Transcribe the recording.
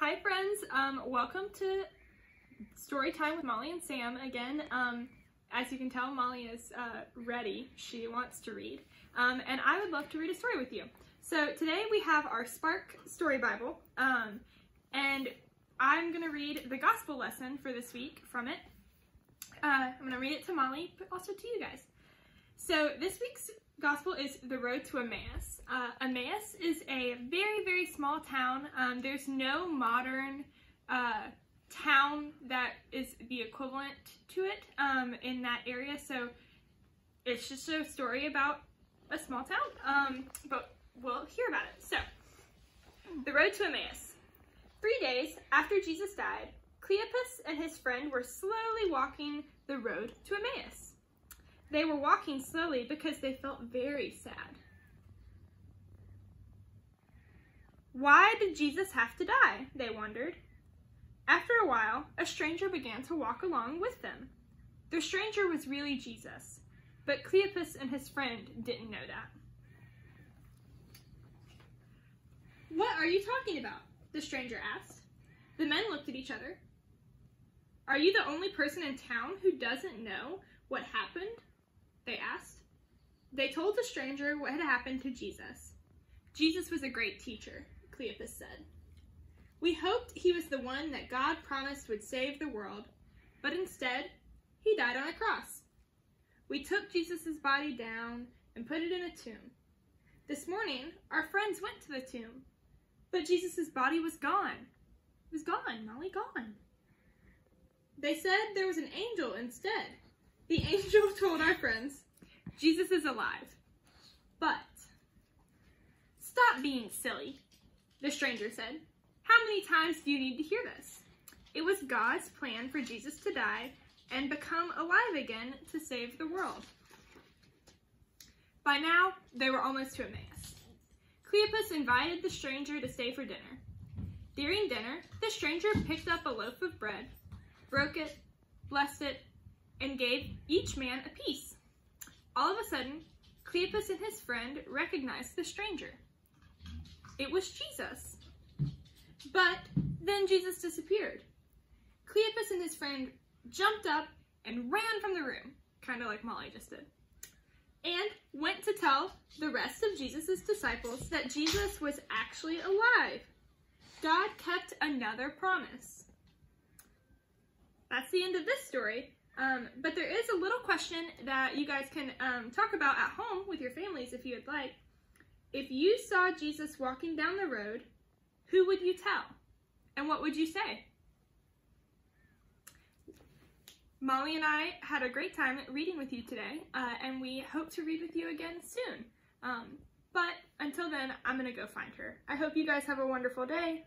Hi friends, welcome to Story Time with Molly and Sam again. As you can tell, Molly is ready. She wants to read, and I would love to read a story with you. So today we have our Spark Story Bible, and I'm going to read the gospel lesson for this week from it. I'm going to read it to Molly, but also to you guys. So this week's gospel is The Road to Emmaus. Emmaus is a very, very small town. There's no modern town that is the equivalent to it in that area, so it's just a story about a small town, but we'll hear about it. So, The Road to Emmaus. 3 days after Jesus died, Cleopas and his friend were slowly walking the road to Emmaus. They were walking slowly because they felt very sad. Why did Jesus have to die? They wondered. After a while, a stranger began to walk along with them. The stranger was really Jesus, but Cleopas and his friend didn't know that. "What are you talking about?" the stranger asked. The men looked at each other. "Are you the only person in town who doesn't know what happened?" they asked. They told the stranger what had happened to Jesus. "Jesus was a great teacher," Cleopas said. "We hoped he was the one that God promised would save the world, but instead, he died on a cross. We took Jesus' body down and put it in a tomb. This morning, our friends went to the tomb, but Jesus' body was gone. It was gone, Molly, gone. They said there was an angel instead. The angel told our friends, 'Jesus is alive.' But..." "Stop being silly," the stranger said. "How many times do you need to hear this? It was God's plan for Jesus to die and become alive again to save the world." By now, they were almost to Emmaus. Cleopas invited the stranger to stay for dinner. During dinner, the stranger picked up a loaf of bread, broke it, blessed it, and gave each man a piece. All of a sudden, Cleopas and his friend recognized the stranger. It was Jesus. But then Jesus disappeared. Cleopas and his friend jumped up and ran from the room, kind of like Molly just did, and went to tell the rest of Jesus' disciples that Jesus was actually alive. God kept another promise. That's the end of this story. But there is a little question that you guys can talk about at home with your families if you would like. If you saw Jesus walking down the road, who would you tell? And what would you say? Molly and I had a great time reading with you today, and we hope to read with you again soon. But until then, I'm going to go find her. I hope you guys have a wonderful day.